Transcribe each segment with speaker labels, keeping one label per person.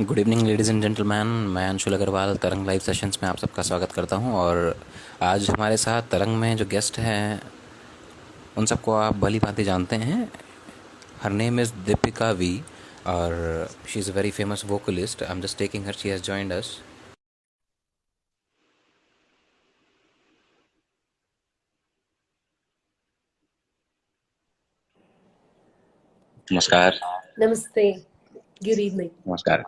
Speaker 1: Good evening ladies and gentleman. मैं अंशुल अग्रवाल तरंग live sessions में आप सबका स्वागत करता हूं। और आज हमारे साथ तरंग में जो गेस्ट हैं उन सबको आप भली भांति जानते हैं। Her name is Deepika V और she is a very famous vocalist. I am just taking her, she has joined us. नमस्कार।
Speaker 2: Namaste. Good evening.
Speaker 1: नमस्कार।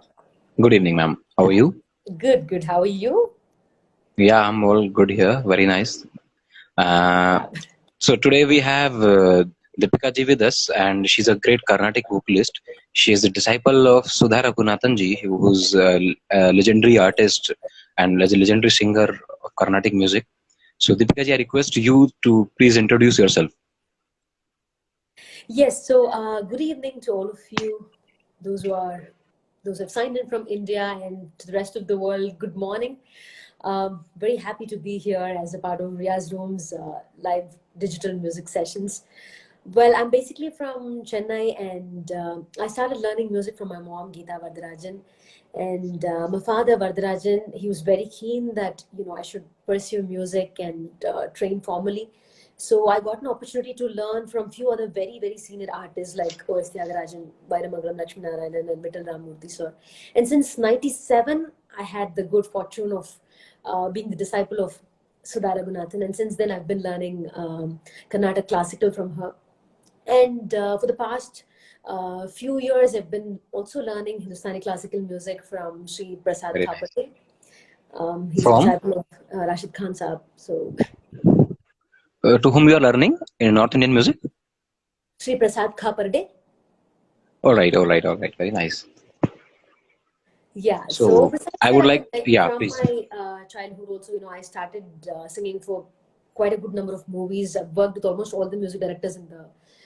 Speaker 1: Good evening ma'am, how are you?
Speaker 2: Good, good. How are you?
Speaker 1: Yeah I am all good here, very nice.
Speaker 2: Fab.
Speaker 1: So today we have Deepika ji with us, and she's a great Carnatic vocalist. She is a disciple of Sudha Raghunathan ji, who's a legendary artist and as a legendary singer of Carnatic music. So Deepika ji, I request you to please introduce yourself.
Speaker 2: Yes, so good evening to all of you, those who are those who have signed in from India and to the rest of the world. Good morning. Very happy to be here as a part of Riaz Room's live digital music sessions. Well, I'm basically from Chennai, and I started learning music from my mom, Geeta Vardarajan, and my father, Vardarajan. He was very keen that I should pursue music and train formally. So I got an opportunity to learn from few other very, very senior artists like O.S. Tyagarajan, Bairamagalam Lakshminarayanan, and Vittal Ramurthy sir. And since 97, I had the good fortune of being the disciple of Sudha Raghunathan. And since then, I've been learning Carnatic classical from her. And for the past few years, I've been also learning Hindustani classical music from Sri Prasad
Speaker 1: Very nice.
Speaker 2: Thapate. He's a
Speaker 1: From
Speaker 2: disciple of Rashid Khan Saab. So
Speaker 1: to whom you are learning in North Indian music?
Speaker 2: Sri Prasad Khaparde.
Speaker 1: All right, all right, all right. Very nice.
Speaker 2: Yeah. So
Speaker 1: So
Speaker 2: besides
Speaker 1: I
Speaker 2: that,
Speaker 1: would
Speaker 2: I mean,
Speaker 1: like,
Speaker 2: like
Speaker 1: yeah,
Speaker 2: from
Speaker 1: please.
Speaker 2: my childhood also, I started singing for quite a good number of movies. I've worked with almost all the music directors in the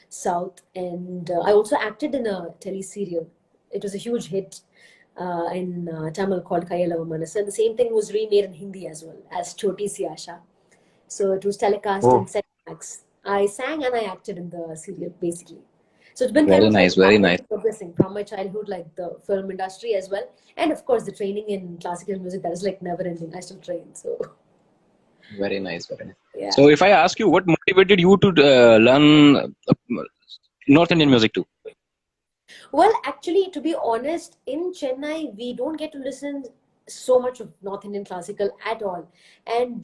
Speaker 2: South, and I also acted in a tele-serial. It was a huge hit in Tamil called Kayalava Manas, and the same thing was remade in Hindi as well as Choti Si Asha. So it was telecast in
Speaker 1: Oh,
Speaker 2: Set Max. I sang and I acted in the serial basically. So it's been kind
Speaker 1: very
Speaker 2: of
Speaker 1: nice,
Speaker 2: like
Speaker 1: very nice.
Speaker 2: parallel progressing from my childhood, like the film industry as well, and of course the training in classical music that is like never ending. I still train, so
Speaker 1: Very nice, very nice.
Speaker 2: yeah.
Speaker 1: So, if I ask you, what motivated you to learn North Indian music too?
Speaker 2: Well, actually, to be honest, in Chennai we don't get to listen so much of North Indian classical at all. And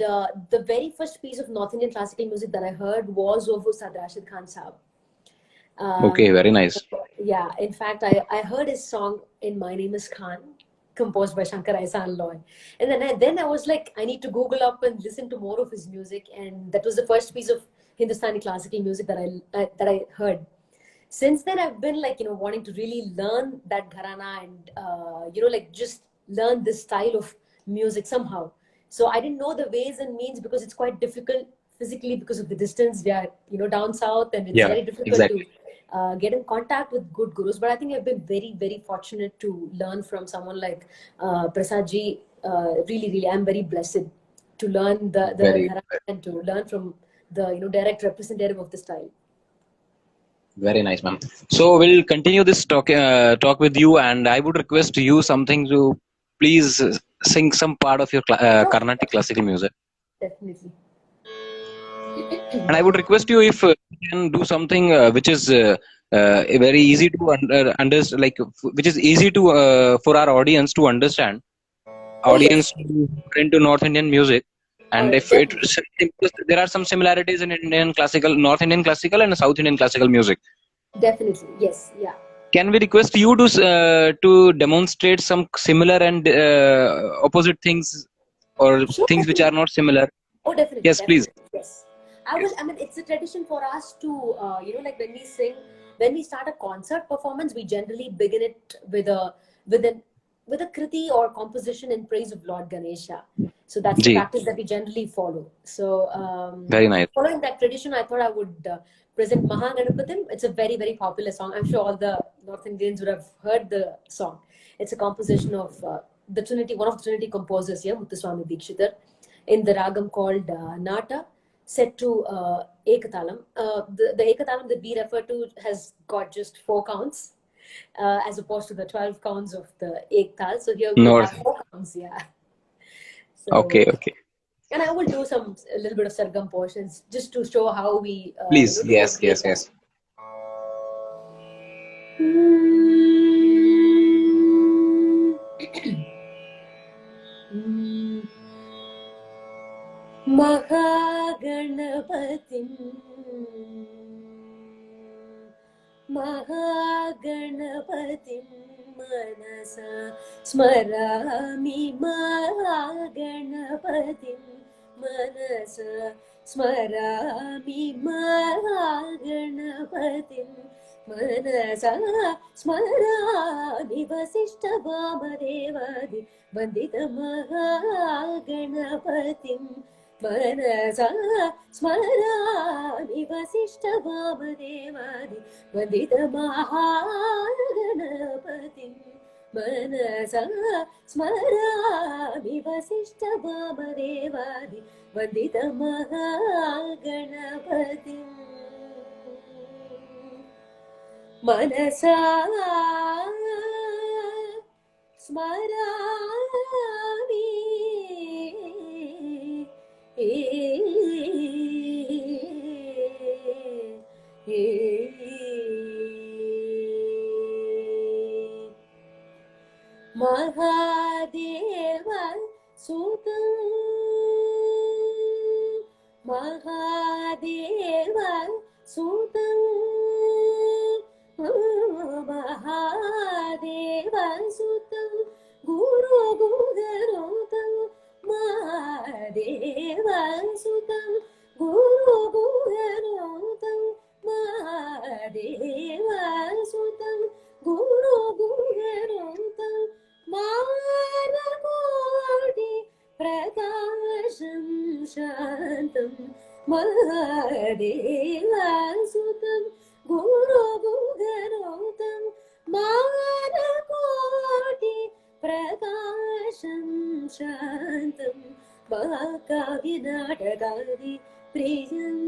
Speaker 2: the very first piece of North Indian classical music that I heard was of Ustad Rashid Khan Saab.
Speaker 1: Okay,
Speaker 2: Um,
Speaker 1: very nice.
Speaker 2: yeah, in fact, I heard his song in My Name is Khan, composed by Shankar Ehsaan Loy. And then I was like, I need to Google up and listen to more of his music. And that was the first piece of Hindustani classical music that I heard. Since then, I've been like, wanting to really learn that gharana and, like just learn this style of music somehow. So I didn't know the ways and means because it's quite difficult physically because of the distance. We are, down south, and it's
Speaker 1: Yeah,
Speaker 2: very difficult to
Speaker 1: exactly.
Speaker 2: get in contact with good gurus. But I think I've been very, very fortunate to learn from someone like Prasad ji. Really, really, I'm very blessed to learn the
Speaker 1: Very,
Speaker 2: gharana and to learn from the direct representative of the style.
Speaker 1: very nice, ma'am. So we'll continue this talk with you, and I would request you something to please sing some part of your
Speaker 2: Sure,
Speaker 1: Carnatic classical music.
Speaker 2: definitely.
Speaker 1: And I would request you if you can do something which is very easy to understand, like which is easy to for our audience to understand,
Speaker 2: Oh yes.
Speaker 1: audience who are into North Indian music.
Speaker 2: All
Speaker 1: And
Speaker 2: right,
Speaker 1: if it
Speaker 2: definitely.
Speaker 1: because there are some similarities in Indian classical, North Indian classical, and South Indian classical music.
Speaker 2: Definitely. Yes. Yeah.
Speaker 1: Can we request you to demonstrate some similar and opposite things, or
Speaker 2: Sure,
Speaker 1: things which are
Speaker 2: definitely.
Speaker 1: not similar?
Speaker 2: Oh, definitely,
Speaker 1: Yes, please.
Speaker 2: definitely. Yes. I
Speaker 1: Yes.
Speaker 2: will. I mean, it's a tradition for us to, like when we sing, when we start a concert performance, we generally begin it with an with a kriti or composition in praise of Lord Ganesha. So that's the
Speaker 1: Ji,
Speaker 2: practice that we generally follow. So
Speaker 1: very nice.
Speaker 2: following that tradition, I thought I would present Mahaganapatham. It's a very, very popular song. I'm sure all the North Indians would have heard the song. It's a composition of the Trinity, one of the Trinity composers here, Muthuswami Dikshitar, in the ragam called Nata, set to Ekatalam. The Ekatalam that we refer to has got just four counts. as opposed to the 12 counts of the Ek Tal. So here we
Speaker 1: No.
Speaker 2: have 4 counts, yeah.
Speaker 1: Okay,
Speaker 2: So,
Speaker 1: okay.
Speaker 2: and I will do a little bit of sargam portions just to show how we
Speaker 1: Please,
Speaker 2: do
Speaker 1: yes,
Speaker 2: a
Speaker 1: yes,
Speaker 2: breakdown.
Speaker 1: yes.
Speaker 2: महागणपतिं मनसा स्मरामि महागणपतिं मनसा स्मरामि महागणपतिं मनसा स्मरामि वसिष्ठवामदेवादि वन्दितमहागणपतिं मनसा स्मरामि वसिष्ठवामदेवादि वन्दितमहागणपतिं मनसा स्मरामि वसिष्ठवामदेवादि वन्दितमहागणपतिं मनसा स्मरामि महादेव सुतं महादेव सुतं महादेव सुतं गुरु गुगरोतं महादेव सुतं गुरु गुगरोतं महादेव सुतं गुरु गुगरोतं मानकोटि प्रकाशं शान्तं महादेव सुतं गुरु गुगरोतं मानकोटि प्रकाशं शान्तं महाकाव्यनाटकादि प्रियम्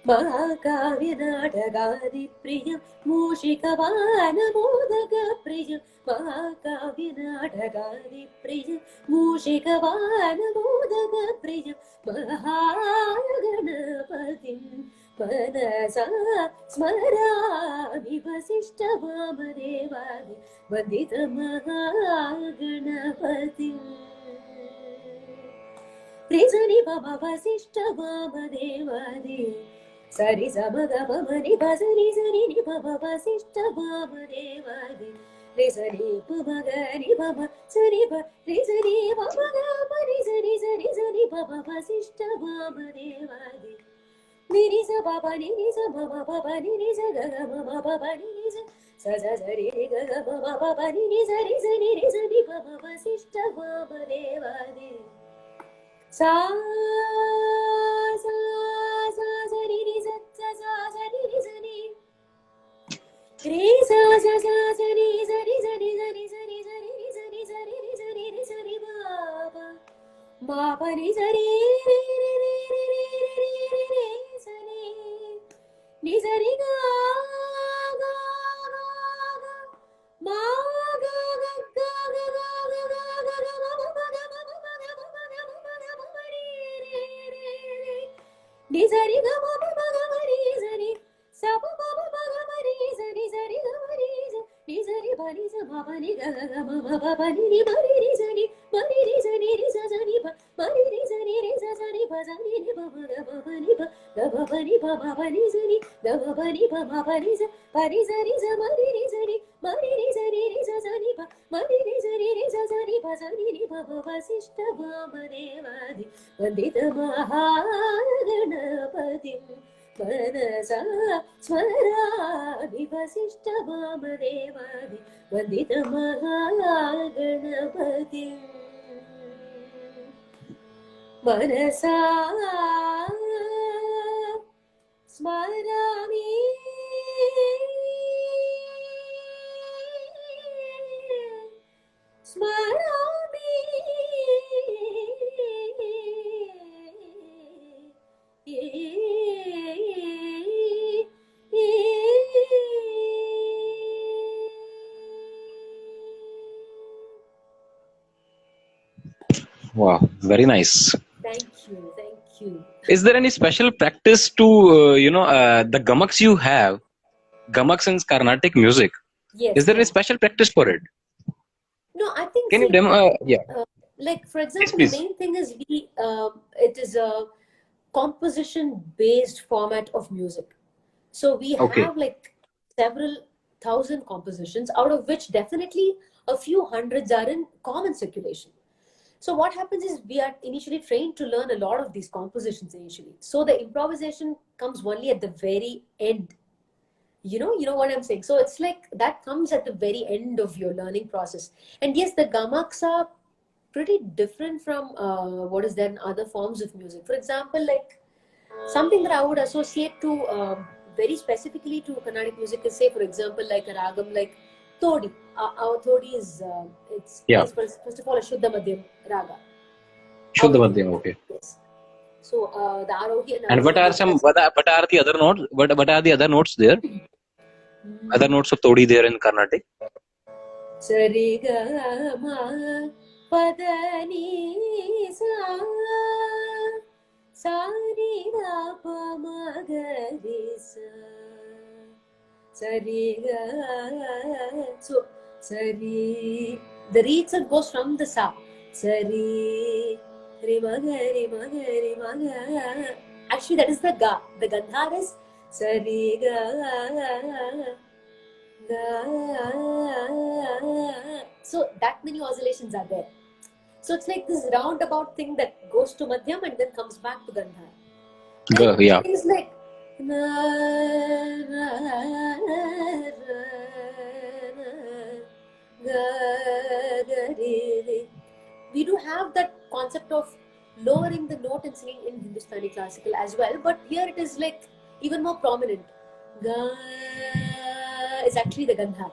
Speaker 2: महाकाव्यनाटकादिप्रियं मूषिकवानमोदकप्रियं महाकाव्यनाटकादिप्रियं मूषिकवानमोदकप्रियं महागणपतिं मनसा स्मरामि वसिष्ठवामदेवादि वन्दितमहागणपतिम् त्रिजनि मम वसिष्ठवामदेवादि सरि समगमनि भजनि सरि नि मम वसिष्ठवामदेवादि रिसरि पुमगनि मम सरि भ रिसरि मम गमनि सरि सरि सरि मम वसिष्ठवामदेवादि निरि स बब निरि स मम बब निरि स ग मम बब निरि स स सरि रि ग मम बब निरि सरि सरि रि सरि मम वसिष्ठवामदेवादि सा सा सा सरि रि स सा सरि रि सरि रे सा सा सा सरि सरि सरि सरि सरि सरि रि सरि सरि रि सरि रि सरि बाबा बाबा रि सरि रे रे रे रे रे रे रे रे सरि रि सरि गा गा गा गा मा गा गा गा गा गा गा गा गा नि सरि ग म प ग म रि सरि स प प प ग म रि सरि सरि ग म रि स नि सरि भ नि स म प नि ग ग म प प नि नि म रि रि स नि म रि रि स नि रि स स नि प म रि रि स नि रि स स नि प स नि नि प प ग म प नि प ग म प नि प म प नि स नि ग म प नि प म प नि स प रि स रि स म रि रि स नि म रि रि स नि रि स स नि प म रि रि स नि रि स स नि प स नि नि प प वसिष्ठवामदेवादि वन्दितमहागणपतिं मनसा स्मरामि वसिष्ठवामदेवादि वन्दितमहागणपतिं मनसा स्मरामि स्मरामि
Speaker 1: Wow, very nice.
Speaker 2: Thank you, thank you.
Speaker 1: Is there any special practice to the gamaks you have? Gamaks in Carnatic music. Is
Speaker 2: Yes,
Speaker 1: there any
Speaker 2: yeah.
Speaker 1: special practice for it?
Speaker 2: No, I think,
Speaker 1: Can you
Speaker 2: see,
Speaker 1: demo? Yeah,
Speaker 2: like for
Speaker 1: please,
Speaker 2: example, the
Speaker 1: please.
Speaker 2: main thing is it is a composition-based format of music. So we
Speaker 1: Okay.
Speaker 2: have like several thousand compositions, out of which definitely a few hundreds are in common circulation. So what happens is we are initially trained to learn a lot of these compositions initially. So the improvisation comes only at the very end. You know what I'm saying. So it's like that comes at the very end of your learning process. And yes, the gamaks are pretty different from what is there in other forms of music. For example, like something that I would associate to very specifically to Carnatic music is, say, for example, like a ragam like Todi. Our Todi is
Speaker 1: Yeah,
Speaker 2: is first of all a Shuddha Madhyam raga.
Speaker 1: Shuddha
Speaker 2: Awadhi.
Speaker 1: Madhyam. Okay.
Speaker 2: Yes. So the Arohi and
Speaker 1: And
Speaker 2: Arohi is
Speaker 1: what are the other notes? What are the other notes there? Other notes of Todi there in Carnatic?
Speaker 2: Sarigama Padani Sa Sarira Pamagarisa Sariga. So Sari, the re itself goes from the Sa. Sari Rimaga Rimaga Rimaga. Actually, that is the Ga. The Gandhar is Sariga. So that many oscillations are there. So it's like this roundabout thing that goes to Madhyam and then comes back to Gandhar. And
Speaker 1: Yeah.
Speaker 2: things like we do have that concept of lowering the note and singing in Hindustani classical as well, but here it is like even more prominent. Ga is actually the Gandhar,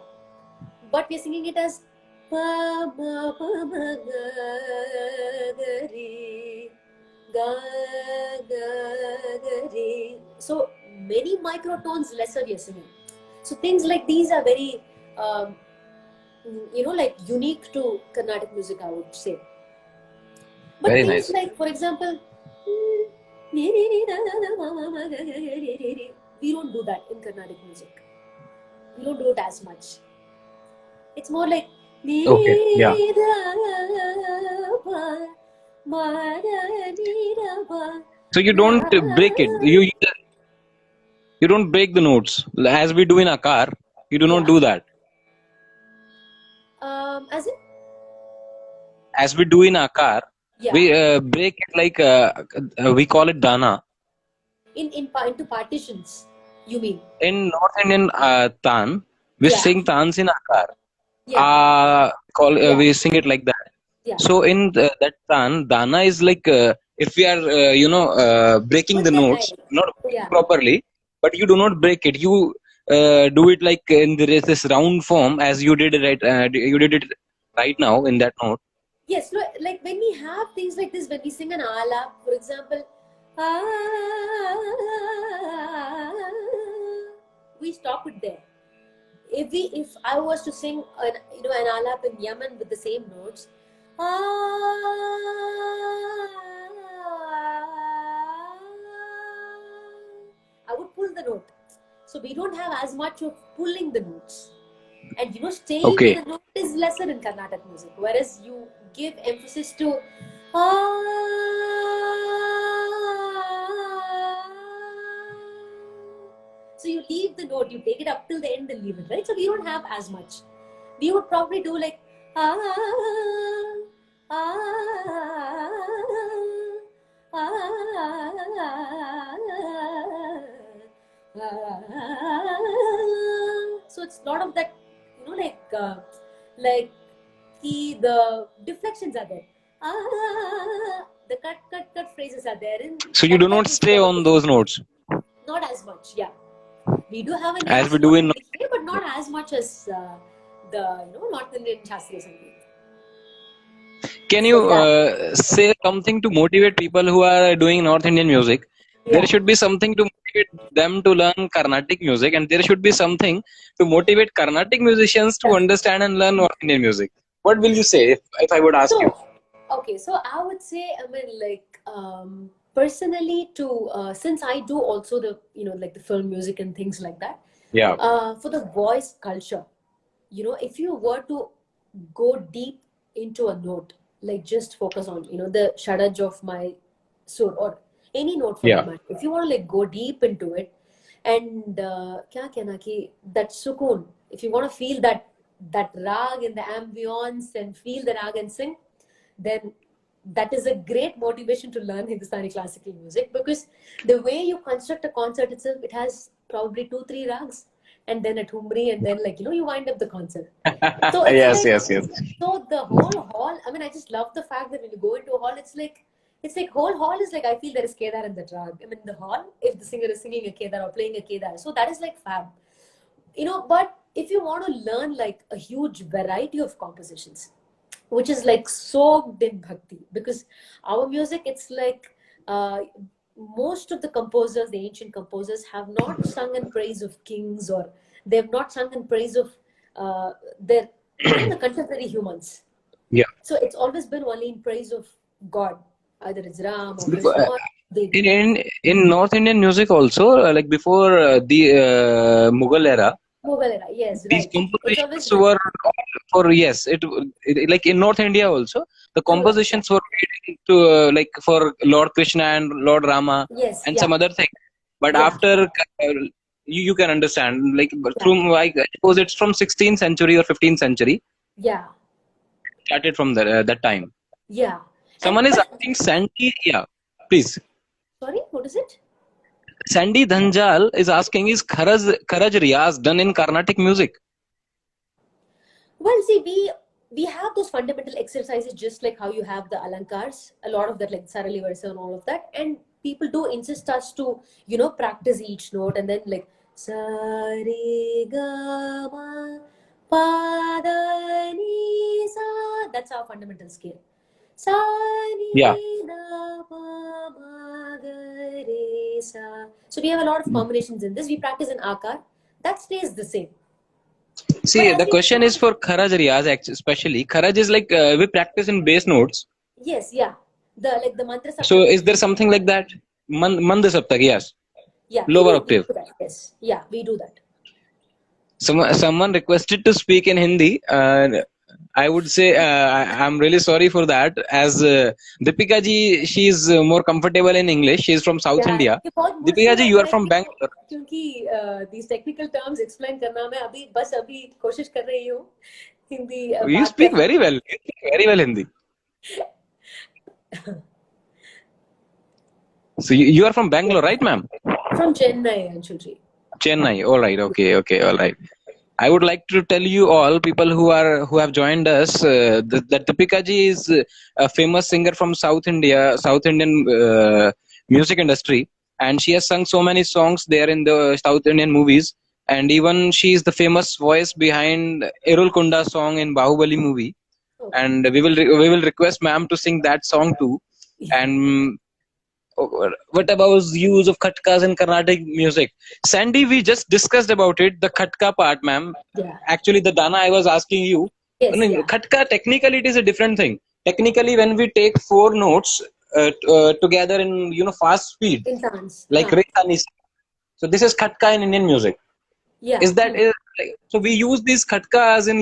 Speaker 2: but we're singing it as pa ma pa ma ga ga re ga ga ga re. So many microtones lesser you're singing. So things like these are very um, like unique to Carnatic music, I would say. But
Speaker 1: Very
Speaker 2: things
Speaker 1: nice.
Speaker 2: like, for example, we don't do that in Carnatic music. We don't do it as much. It's more like
Speaker 1: Okay. Yeah. So you don't break it. You don't break the notes as we do in a car. You do not do that.
Speaker 2: As in?
Speaker 1: As we do in a car,
Speaker 2: Yeah.
Speaker 1: we break it like we call it dana.
Speaker 2: Into partitions, you mean?
Speaker 1: In North Indian Tan, we
Speaker 2: Yeah.
Speaker 1: sing Tans in a car.
Speaker 2: Yeah.
Speaker 1: We sing it like that.
Speaker 2: Yeah.
Speaker 1: So in that Tan, dana is like if we are breaking the notes, not properly, but you do not break it. You do it like in this round form as you did it right. You did it right now in that note.
Speaker 2: Yes, like when we have things like this, when we sing an alap, for example, we stop it there. If I was to sing an alap in Yemen with the same notes, I would pull the note. So we don't have as much of pulling the notes. And staying in a note is lesser in Carnatic music, whereas you give emphasis to so you leave the note, you take it up till the end and leave it, right? So we don't have as much. We would probably do like so it's a lot of that, like the deflections are there. The cut phrases are there.
Speaker 1: So you do not stay on those notes.
Speaker 2: Not as much, yeah. We do have an
Speaker 1: as we do in,
Speaker 2: but not as much as the North Indian Shastriya Sangeet.
Speaker 1: Can you say something to motivate people who are doing North Indian music? There should be something to motivate them to learn Carnatic music, and there should be something to motivate Carnatic musicians to understand and learn North Indian music. What will you say if I would ask you?
Speaker 2: Okay, so I would say, I mean, like, personally, to since I do also the, like the film music and things like that,
Speaker 1: Yeah.
Speaker 2: for the voice culture, if you were to go deep into a note, like just focus on, the shadaj of my sur or any note for that
Speaker 1: Yeah.
Speaker 2: matter. If you want to like go deep into it, and kya kehna ki that sukoon, if you want to feel that rag in the ambience and feel the rag and sing, then that is a great motivation to learn Hindustani classical music, because the way you construct a concert itself, it has probably two, three rags and then a thumri, and then like, you wind up the concert. So it's
Speaker 1: Yes,
Speaker 2: like,
Speaker 1: yes, yes.
Speaker 2: so the whole hall, I mean, I just love the fact that when you go into a hall, it's like whole hall is like, I feel there is Kedar in the rag. I mean, the hall, if the singer is singing a Kedar or playing a Kedar, so that is like fab. But if you want to learn like a huge variety of compositions, which is like soaked in bhakti, because our music, it's like, most of the composers, the ancient composers, have not sung in praise of kings, or they have not sung in praise of their the contemporary humans.
Speaker 1: Yeah.
Speaker 2: So it's always been only in praise of God, either it's Ram or
Speaker 1: Before,
Speaker 2: Krishna or Devi.
Speaker 1: in North Indian music also, like before the Mughal era,
Speaker 2: Mughal era, yes,
Speaker 1: these
Speaker 2: right. It's always
Speaker 1: compositions
Speaker 2: been
Speaker 1: were all for, yes, like in North India also, the
Speaker 2: true, right? Yeah.
Speaker 1: compositions were made to like for Lord Krishna and Lord Rama
Speaker 2: Yes,
Speaker 1: and
Speaker 2: yeah,
Speaker 1: some other thing. But
Speaker 2: yeah,
Speaker 1: after you can understand, like
Speaker 2: yeah,
Speaker 1: through, I suppose it's from 16th century or 15th century,
Speaker 2: yeah,
Speaker 1: started from that time.
Speaker 2: yeah.
Speaker 1: Someone is
Speaker 2: But
Speaker 1: asking Sandy, yeah, please.
Speaker 2: sorry, what is it?
Speaker 1: Sandy Dhanjal is asking, is Kharaj Riyaz done in Carnatic music?
Speaker 2: Well, see, we have those fundamental exercises, just like how you have the alankars, a lot of that, like Sarali Versa and all of that. And people do insist us to, practice each note, and then like Sari Ga Ma Pa Da Ni Sa. That's our fundamental scale. Sa
Speaker 1: Yeah.
Speaker 2: Ni Da Pa Ma Ga Re Sa. So we have a lot of combinations in this. We practice in Akar. That stays the same. But
Speaker 1: See,
Speaker 2: as
Speaker 1: the
Speaker 2: we
Speaker 1: question is for Kharaj Riyaz, especially. Kharaj is like we practice in bass notes.
Speaker 2: Yes, yeah. The mantra
Speaker 1: So
Speaker 2: saptami.
Speaker 1: is there something like that? Manda Saptak, yes.
Speaker 2: Yeah,
Speaker 1: Lower octave.
Speaker 2: do that. Yes. Yeah, we do that.
Speaker 1: Someone requested to speak in Hindi. I would say I'm really sorry for that. As Deepika ji, she is more comfortable in English. She is from South
Speaker 2: Yeah,
Speaker 1: India.
Speaker 2: ये बहुत
Speaker 1: Deepika
Speaker 2: मुश्किल
Speaker 1: ji, you
Speaker 2: लगता
Speaker 1: are
Speaker 2: है
Speaker 1: from Bangalore.
Speaker 2: क्योंकि these technical terms explain करना मैं अभी कोशिश कर रही हूँ हिंदी
Speaker 1: You
Speaker 2: बात
Speaker 1: speak
Speaker 2: करने
Speaker 1: very well. You speak very well Hindi. So you are from Bangalore, right, ma'am?
Speaker 2: from Chennai, Anshul ji.
Speaker 1: Chennai. All right. Okay. Okay. All right. I would like to tell you all people who have joined us that Deepika ji is a famous singer from South India, South Indian music industry, and she has sung so many songs there in the South Indian movies. And even she is the famous voice behind Erul Kunda song in Bahubali movie.
Speaker 2: Oh.
Speaker 1: And we will request ma'am to sing that song too. And what about use of khatkas in Carnatic music? Sandy, we just discussed about it, the khatka part, ma'am.
Speaker 2: Yeah.
Speaker 1: Actually, the Dana I was asking you.
Speaker 2: Yes, yeah.
Speaker 1: Khatka, technically, it is a different thing. Technically, when we take four notes together in fast speed,
Speaker 2: In dance.
Speaker 1: like Re Sa Ni Sa. So this is khatka in Indian music.
Speaker 2: Yeah.
Speaker 1: Is that so? We use this khatka as in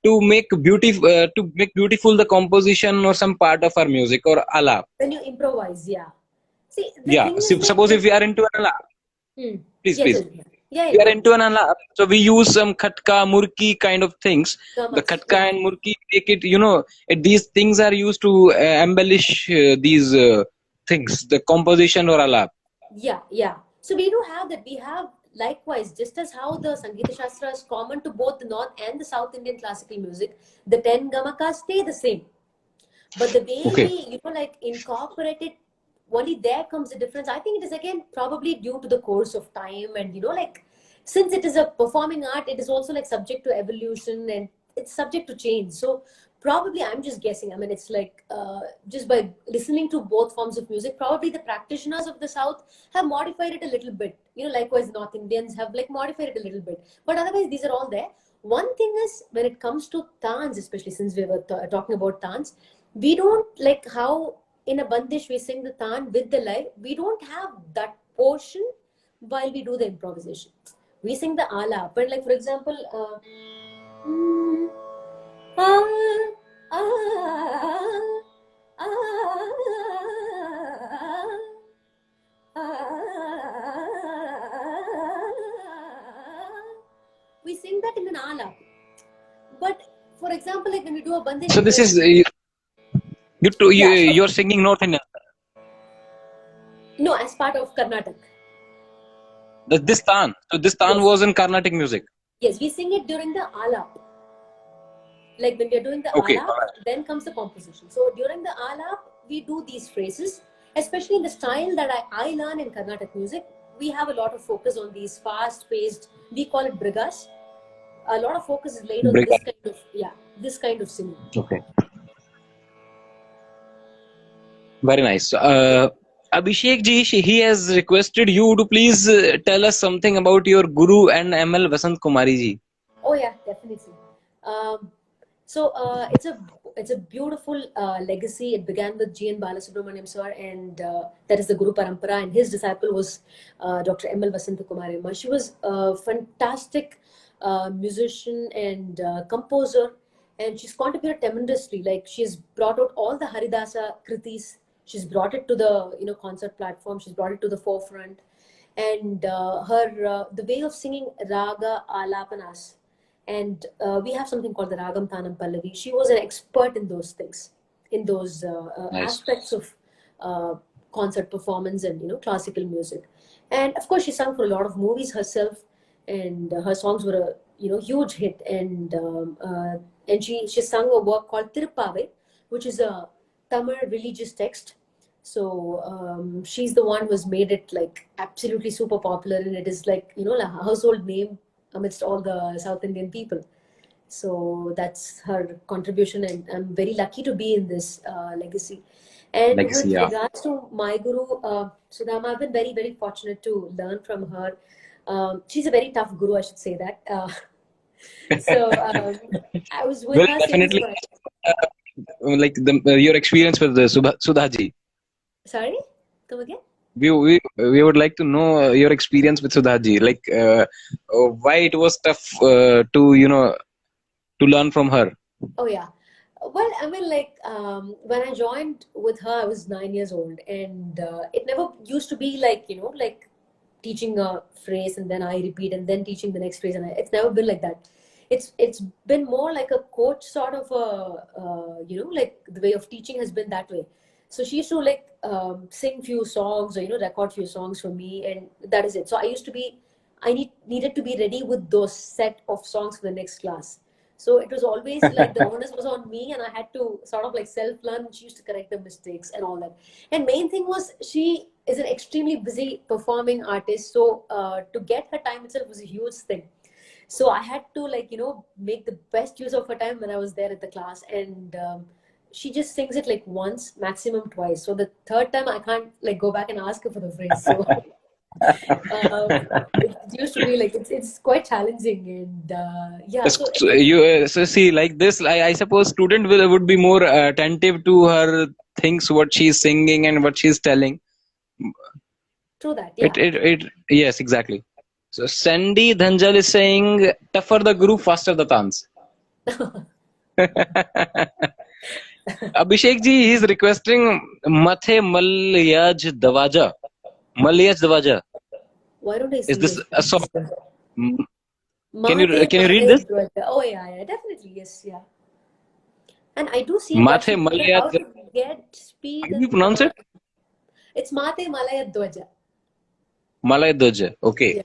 Speaker 1: to make beautiful the composition or some part of our music or alap.
Speaker 2: When you improvise, yeah. See, the
Speaker 1: Yeah.
Speaker 2: thing is
Speaker 1: So,
Speaker 2: that
Speaker 1: suppose if we are into an alap, please,
Speaker 2: yes,
Speaker 1: please.
Speaker 2: yeah,
Speaker 1: We are into an alap, so we use some khatka, murki kind of things. The khatka and murki make it, these things are used to embellish these things, the composition or alap.
Speaker 2: Yeah. So we do have that. We have likewise, just as how the Sangeeta Shastra is common to both the North and the South Indian classical music, the 10 gamakas stay the same. But the way we, incorporate it, only there comes the difference. I think it is again probably due to the course of time, and since it is a performing art, it is also like subject to evolution and it's subject to change. So probably I'm just guessing. I mean, it's like just by listening to both forms of music, probably the practitioners of the South have modified it a little bit. Likewise, North Indians have like modified it a little bit. But otherwise, these are all there. One thing is when it comes to tans, especially since we were talking about tans, We don't like how in a bandish we sing the taan with the lay. We don't have that portion while we do the improvisation. We sing the ala, but like for example, mm, ah, ah, we sing that in an ala. But for example, like when we do a bandish,
Speaker 1: So this is
Speaker 2: yeah, so,
Speaker 1: you're singing North Indian.
Speaker 2: no, as part of Karnataka.
Speaker 1: This taan. So this taan
Speaker 2: Yes.
Speaker 1: was in Carnatic music.
Speaker 2: Yes, we sing it during the alap. Like when we are doing the
Speaker 1: Okay.
Speaker 2: alap, then comes the composition. So during the alap, we do these phrases, especially in the style that I learn in Carnatic music. We have a lot of focus on these fast-paced, we call it brigas. A lot of focus is laid on
Speaker 1: Brigas.
Speaker 2: this kind of singing.
Speaker 1: Okay. Very nice. Abhishek ji, he has requested you to please tell us something about your guru and ML Vasant Kumari ji.
Speaker 2: Oh yeah, definitely. So it's a beautiful legacy. It began with G.N. Balasubramaniam sir, and that is the Guru Parampara, and his disciple was Dr. M.L. Vasanta Kumari Amma. She was a fantastic musician and composer, and she's contributed tremendously. Like she's brought out all the Haridasa kritis. She's brought it to the concert platform. She's brought it to the forefront, and her the way of singing raga alapanas. And we have something called the Ragam Tanam Pallavi. She was an expert in those things, in those
Speaker 1: Nice.
Speaker 2: aspects of concert performance and classical music. And of course, she sang for a lot of movies herself, and her songs were a huge hit. And she sang a work called Tirupave, which is a Tamil religious text. So she's the one who's made it like absolutely super popular, and it is like a household name amidst all the South Indian people. So that's her contribution, and I'm very lucky to be in this legacy. And
Speaker 1: Legacy,
Speaker 2: with
Speaker 1: yeah.
Speaker 2: regards to my guru, Sudhama, I've been very, very fortunate to learn from her. She's a very tough guru, I should say that. So I was with
Speaker 1: Well,
Speaker 2: her
Speaker 1: definitely,
Speaker 2: since.
Speaker 1: like your experience with Sudha ji.
Speaker 2: Sorry? Come again?
Speaker 1: We would like to know your experience with Sudha ji. Like why it was tough to learn from her.
Speaker 2: Oh yeah. Well, I mean, like when I joined with her, I was 9 years old, and it never used to be like like teaching a phrase and then I repeat and then teaching the next phrase, and it's never been like that. It's been more like a coach sort of a like the way of teaching has been that way. So she used to like sing few songs or record few songs for me, and that is it. So I needed to be ready with those set of songs for the next class. So it was always like the onus was on me, and I had to sort of like self-learn. She used to correct the mistakes and all that. And main thing was she is an extremely busy performing artist, so to get her time itself was a huge thing. So I had to like make the best use of her time when I was there at the class, and she just sings it like once, maximum twice. So the third time I can't like go back and ask her for the phrase. So it used to be like it's quite challenging, and yeah.
Speaker 1: So you so see like this. I suppose student would be more attentive to her things, what she's singing and what she's telling.
Speaker 2: True that, yeah.
Speaker 1: It yes, exactly. So Sandy Dhanjal is saying tougher the group, faster the tans. Abhishek ji is requesting Mathe Malyaj Davaja. Malyaj Davaja.
Speaker 2: Why don't I see
Speaker 1: Is this a song? Can you
Speaker 2: Mathe
Speaker 1: read this?
Speaker 2: Malayad Dwaja. Oh yeah, definitely, yes, yeah. And I do see
Speaker 1: Mathe
Speaker 2: that
Speaker 1: Malyaj.
Speaker 2: how to get speed.
Speaker 1: How do you pronounce it?
Speaker 2: It's Mathe Malayad Dwaja.
Speaker 1: Malayaj Dvaja. Okay.
Speaker 2: Yeah.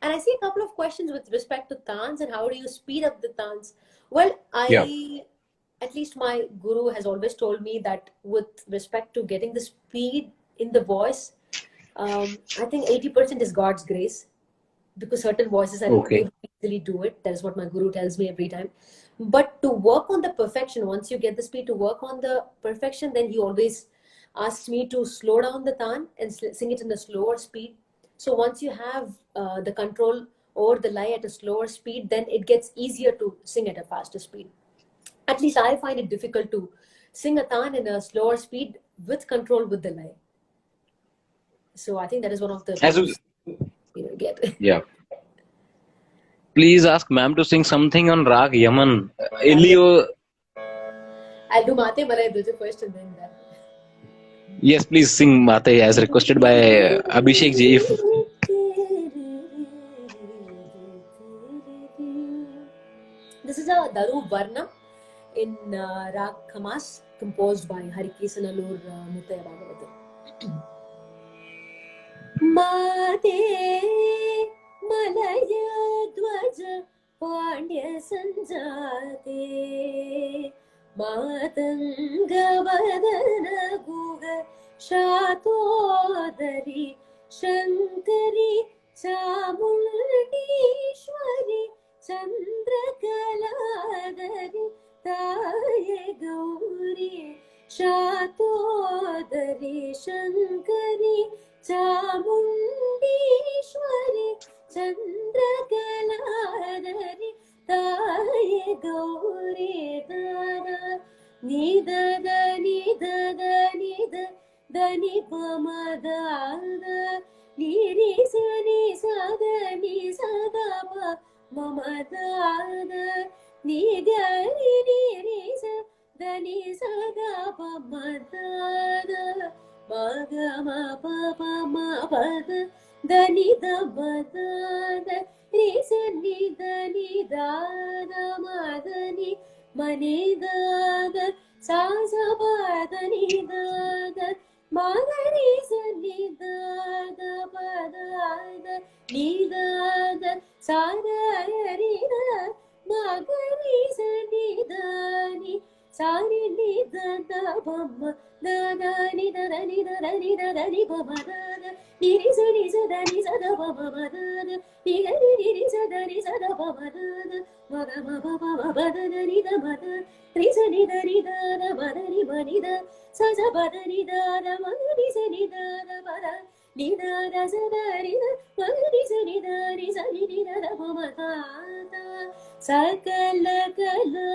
Speaker 2: And I see a couple of questions with respect to tans and how do you speed up the tans. Well, at least my guru has always told me that with respect to getting the speed in the voice, I think 80% is God's grace, because certain voices are
Speaker 1: Okay.
Speaker 2: able to easily do it. That is what my guru tells me every time. But to work on the perfection, once you get the speed to work on the perfection, then he always asks me to slow down the tan and sing it in a slower speed. So once you have the control over the lie at a slower speed, then it gets easier to sing at a faster speed. At least I find it difficult to sing a tan in a slower speed with control with the lay. So I think that is one of the tips get.
Speaker 1: Yeah. Please ask ma'am to sing something on Rag Yaman. Elio.
Speaker 2: I'll do Mate Malay Duja first and then that.
Speaker 1: Yes, please sing Mate as requested by Abhishek ji.
Speaker 2: This is a Daru Varna in Rag Khamas, composed by Harikesanallur Muttaya Bhagavatam. Mate Malaya Dwaja Pandya Sanjate Matanga Vadana Guga Shatodari Shankari Chamundishwari Chandrakaladari Taye Gauri Shatodari Shankari Chamundishwari Chandrakaladari Taye Gauri Dada Nidada Nidada Nida Dani Pamadada Niri Sani Sada Ni Sada Pa Mamadada Nigari Niri Dani Sada Pa Madada Magama Papa Mapada Dani Dabada Risani Dani Dada Madani Manidada Sasabadani Dada Magari Sani Dada Padada Nidada Sadarida Magari Sani Dani Sari Nidada Bama Dada Nidada Nidada Nidada Nibama Dada Nirisa Nisa Dani Sada Bama Dada Nigari Nirisa Dani Sada Bama Dada Magama Baba Badana Nida Mada Risa Nida Nida Badani Manida Sasa Badani Dada Magani Sanida Bada Nida Sadarida Magani Sanida Risa Nida Bama Dada Sakala Kala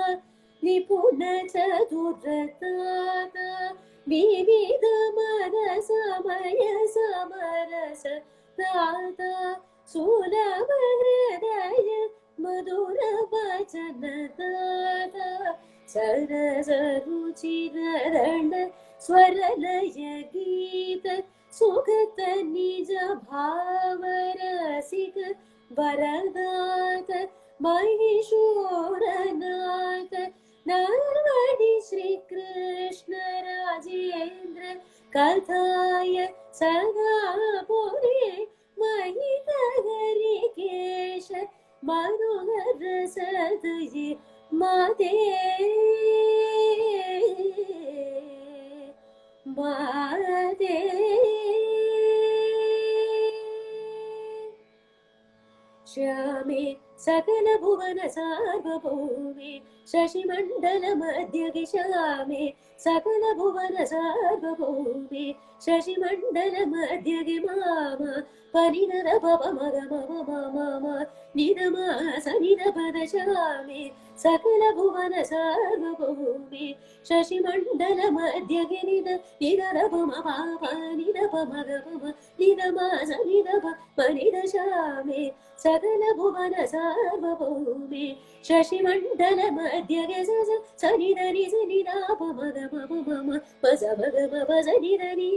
Speaker 2: Nipuna Chaturata Vividha Marasa Maya Samarasa Tata Sulabhadaya Madhura Vachana Tata Sarasa Ruchirarana Swaralaya Gita Sukata Nija Bhavarasika Varadata Mahishwaranata Narvadi Shri Krishna Rajendra Kathaya Sadapure Mahita Harikesha Manohara Sadaji Mate Mate Shami Sakala Bhuvana Sarvabhumi Shashimandala Madhyage Shami Sakala Bhuvana Sarvabhumi Shashimandala Madhyage Mama Parinara Baba Magama Mama Nidama Sanida Padashami Sakala Bhuvana Sarvabhumi Shashimandala Madhyage Nidara Bama Papa Nidapa Magama Nidama Sanida Panida Shami Sakala Bhuvana Sarvabhumi Shashimandala Madhyage Sanidani Sanida Pamagama Pasabagama Pasanidani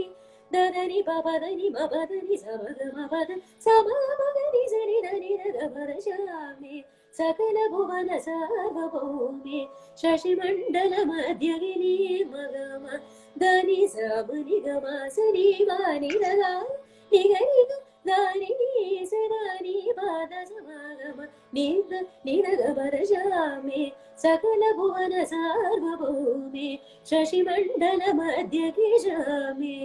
Speaker 2: Dadani Papadani Babadani Samagama Padan Samagani Sanidani Dabarashami Sakala Bhuvana Sarvabhumi Shashimandala Madhyagini Magama Dani Samani Gama Sani Vani Daga Nigariga Dani Sarani Pada Samagama Nida Gabarashami Sakala Bhuvana Sarvabhumi Shashimandala Madhyage Shami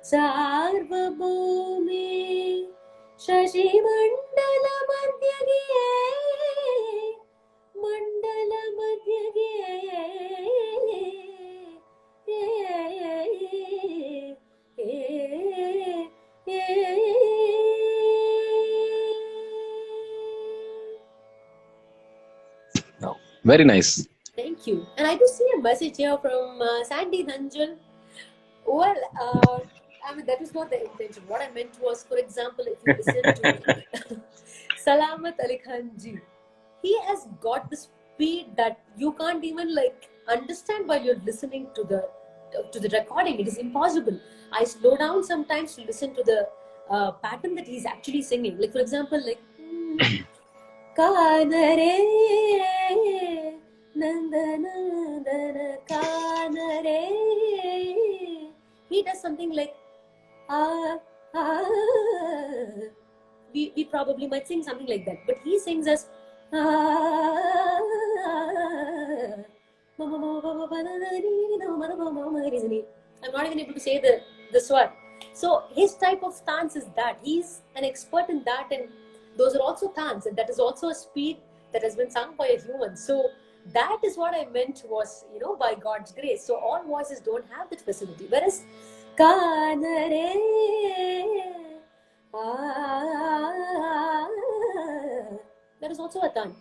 Speaker 2: Sarvabhumi Shashimandala Madhyage Mandala Madhyage
Speaker 1: Very nice.
Speaker 2: Thank you. And I do see a message here from Sandy Dhanjal. Well, I mean, that was not the intention. What I meant was, for example, if you listen to Salamat Ali Khan ji, he has got the speed that you can't even like understand while you're listening to the recording. It is impossible. I slow down sometimes to listen to the pattern that he's actually singing. Like, for example, like Kanare Nandana Kanare. He does something like ah, ah. We probably might sing something like that, but he sings as ah, I'm not even able to say the swar. So his type of stance is that he's an expert in that, and those are also tans, and that is also a speed that has been sung by a human. So that is what I meant was, by God's grace. So all voices don't have that facility. Whereas Kanare, that is also a tan.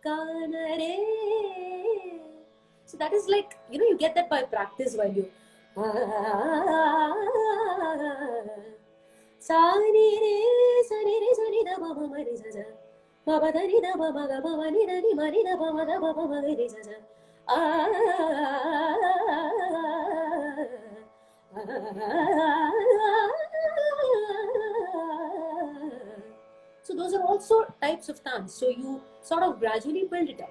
Speaker 2: Kanare. So that is like, you get that by practice while you Sani re sani da ba ba ma re sa sa ma ba da ni da ba ma ga ba ma ni da ni ma ni da ba ma ga ba ba ma ga re sa sa So those are also types of dance. So you sort of gradually build it up.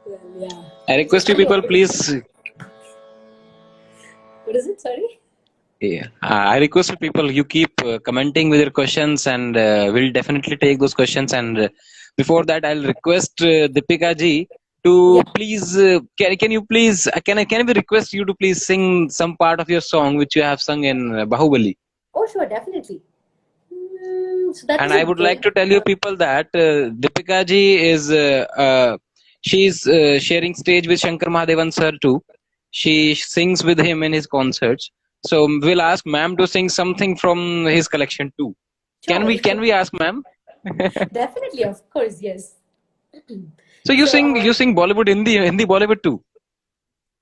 Speaker 2: Well, yeah.
Speaker 1: I request you people, please.
Speaker 2: What is it? Sorry?
Speaker 1: Yeah. I request you people, you keep commenting with your questions, and we'll definitely take those questions. And before that, I'll request Deepika ji to please, can you please, can we request you to please sing some part of your song which you have sung in Bahubali?
Speaker 2: Oh, sure, definitely. So that
Speaker 1: and I would like to tell you people that Deepika ji is she's sharing stage with Shankar Mahadevan sir too. She sings with him in his concerts. So we'll ask ma'am to sing something from his collection too.
Speaker 2: Sure.
Speaker 1: Can we ask ma'am?
Speaker 2: Definitely, of course, yes.
Speaker 1: So you sing Bollywood, Hindi Bollywood too.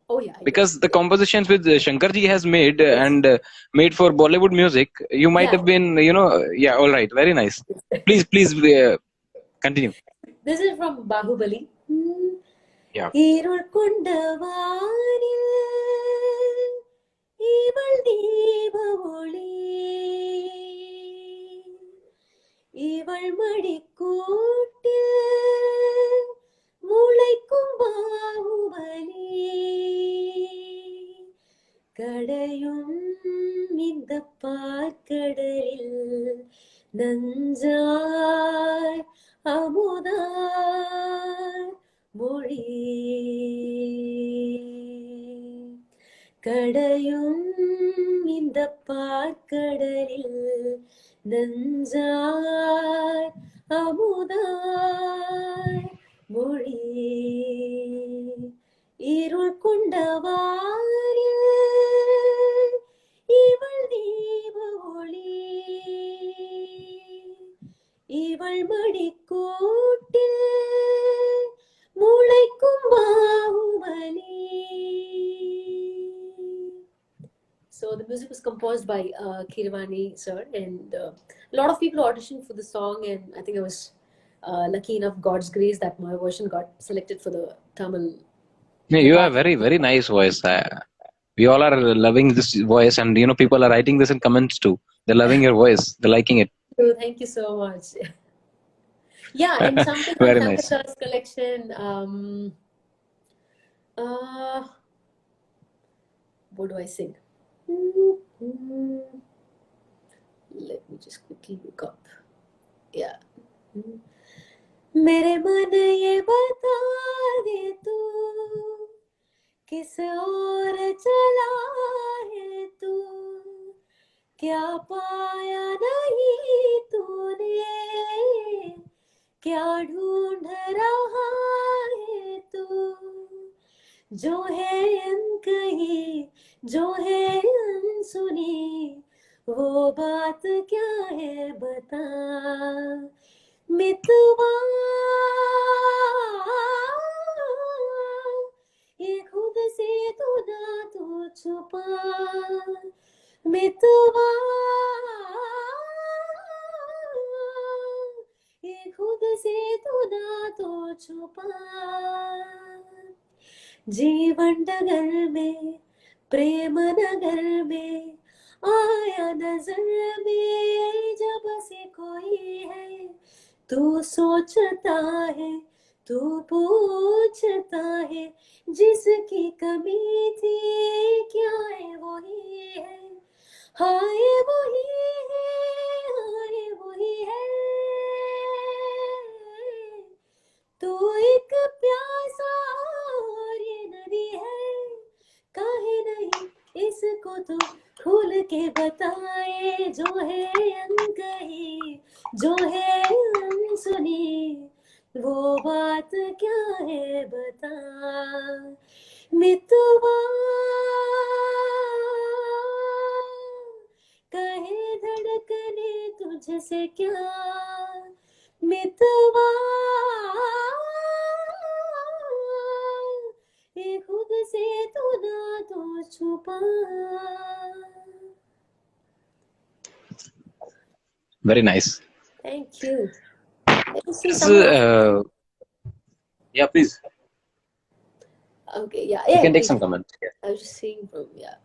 Speaker 2: Oh yeah.
Speaker 1: Because the compositions with Shankar ji has made and made for Bollywood music, you might have been, yeah, all right, very nice. Please continue.
Speaker 2: This is from Bahubali.
Speaker 1: Yeah.
Speaker 2: இவள் மடிக்கூட்டில் முளைக்கும் பாகுபலி கடையும் இந்த பார்க்கடலில் நஞ்சாய் அமுதாய் மொழி கடையும் இந்த பார்க்கடலில் நஞ்சாய் அமுதாய் மொழி இருள் கொண்ட வானில் இவள் தீப ஒளி இவள் மடிக்கூட்டில் முளைக்கும் Baahubali. So the music was composed by Kirvani sir, and a lot of people auditioned for the song, and I think I was lucky enough, God's grace, that my version got selected for the Tamil.
Speaker 1: You have very, very nice voice. We all are loving this voice, and people are writing this in comments too. They're loving your voice. They're liking it.
Speaker 2: Thank you so much. Yeah, and something
Speaker 1: Very
Speaker 2: from
Speaker 1: nice.
Speaker 2: Shankar's collection. What do I sing? Let me just quickly look up. Yeah. मेरे मन ये बता दे तू किस ओर चला है तू क्या पाया नहीं तूने क्या ढूंढ रहा है तू जो है अनकही जो है अनसुनी वो बात क्या है बता मितवा, ये खुद से तू ना तो छुपा मितवा, ये खुद से तू ना तो छुपा। जीवन डगर में प्रेम नगर में आया नजर में जब से कोई है, तू सोचता है, तू पूछता है, जिसकी कमी थी क्या है वही है, हाय वही है, हाय वही है। तू एक प्यासा और ये नदी है, काहे नहीं इसको तो खोल के बताए, जो है अनकही जो है अनसुनी, वो बात क्या है बता मितवा, कहे धड़कने तुझसे क्या मितवा, ये खुद से तू ना तो छुपा।
Speaker 1: Very nice.
Speaker 2: Thank you. Let me see
Speaker 1: Is,
Speaker 2: someone else.
Speaker 1: yeah, please.
Speaker 2: Okay, yeah,
Speaker 1: You
Speaker 2: yeah,
Speaker 1: can take
Speaker 2: please.
Speaker 1: some comments. Yeah.
Speaker 2: I was just seeing from, yeah.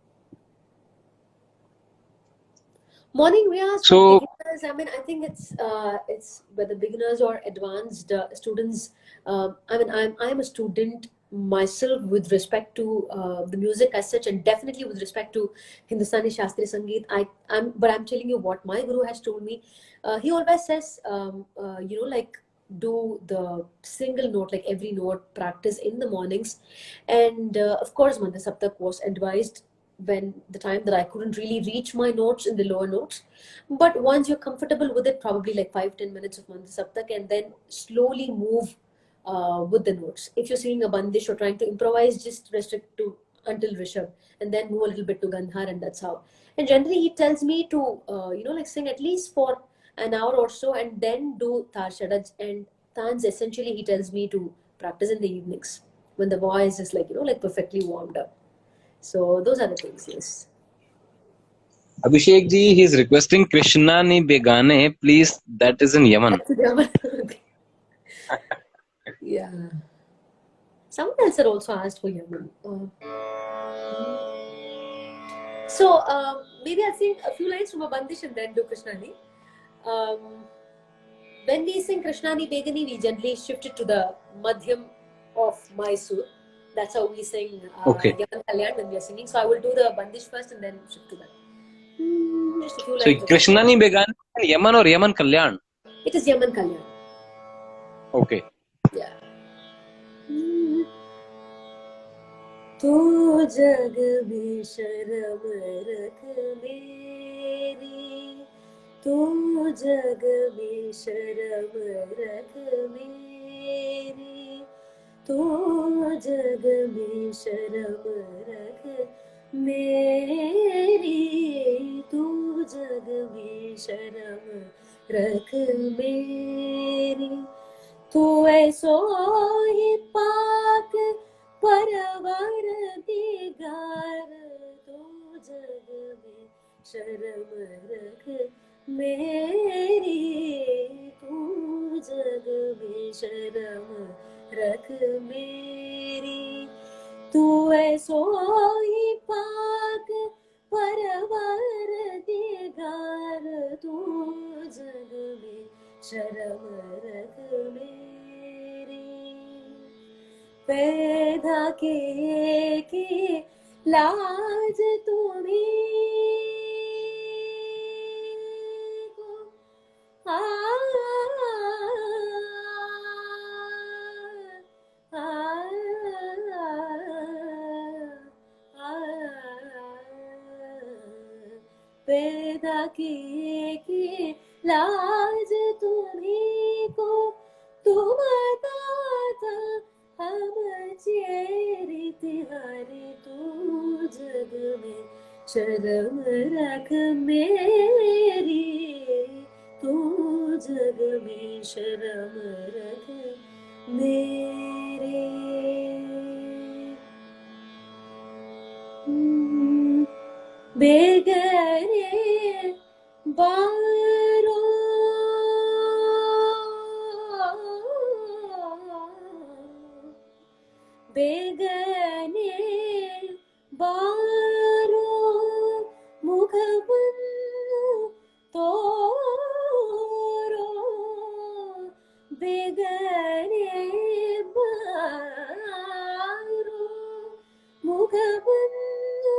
Speaker 2: Morning, Riaz, for
Speaker 1: So,
Speaker 2: beginners. I mean, I think it's whether beginners or advanced students. I mean, I'm a student myself with respect to the music as such, and definitely with respect to Hindustani Shastriya Sangeet. But I'm telling you what my guru has told me. He always says, like do the single note, like every note practice in the mornings, and of course, Manda Saptak was advised when the time that I couldn't really reach my notes in the lower notes. But once you're comfortable with it, probably like 5-10 minutes of Manda Saptak, and then slowly move with the notes. If you're singing a bandish or trying to improvise, just restrict to until Rishabh and then move a little bit to Gandhar, and that's how. And generally, he tells me to, like sing at least for an hour or so and then do Tar Shadaj. And Tans, essentially, he tells me to practice in the evenings when the voice is like, like perfectly warmed up. So those are the things, yes.
Speaker 1: Abhishek ji, he is requesting Krishna ni begane, please. That is in Yaman.
Speaker 2: Okay. Yeah. Someone else had also asked for Yaman. So maybe I'll sing a few lines from a Bandish and then do Krishnani. When we sing Krishnani Begani, we generally shift it to the Madhyam of Mysore. That's how we sing
Speaker 1: Okay.
Speaker 2: Yaman Kalyan when we are singing. So I will do the Bandish first and then shift to that. Just a few
Speaker 1: So,
Speaker 2: lines.
Speaker 1: Krishna ni begane, Yaman or Yaman Kalyan?
Speaker 2: It is Yaman Kalyan.
Speaker 1: Okay.
Speaker 2: Yeah. तू जग में शर्म रख मेरी, तू जग में शर्म रख मेरी, तू जग में शर्म रख मेरी, तू जग में शर्म रख मेरी, तू ऐसो ही पाक परवर दिगार, तू जग में शर्म रख मेरी, तू जग में शर्म रख मेरी, तू ऐसो ही पाक परवर दिगार, तू जग में शर्म रख मेरी, पैदा के लाज तुम्हीं को, आ, आ, आ, पैदा के लाज तुम्हीं को, तुम दाता हम चेरी तिहारी, तू जग में शर्म रख मेरी, तू जग में शर्म रख मेरे। बेगरे बारो बेगने बारो मुखबंधु तोरो, बेगने बारो मुखबंधु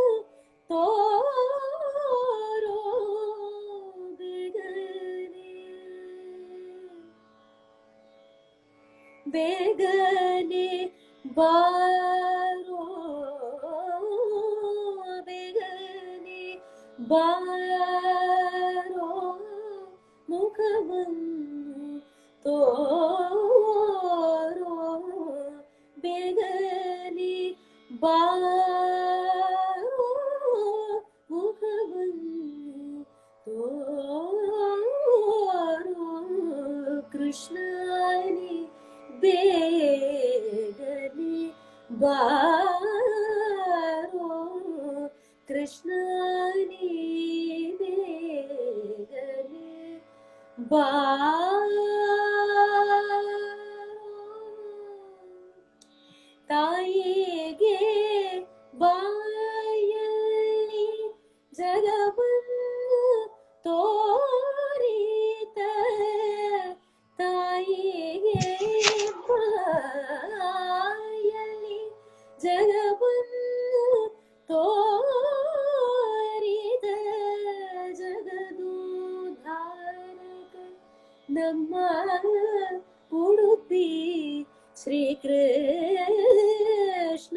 Speaker 2: तोरो, बेगने बारो बेगने बारो मुखबंधु तोरो, बेगने बारो मुखबंधु तोरो, कृष्णानि बेगने बारो, कृष्णानि बेगने बारो, तायेगे बायली जगबंधु तोरित, तायेगे बायली जगबंधु तोरित, जगदुद्धारक ನಮ್ಮ ಉಡುಪಿ ಶ್ರೀ ಕೃಷ್ಣ,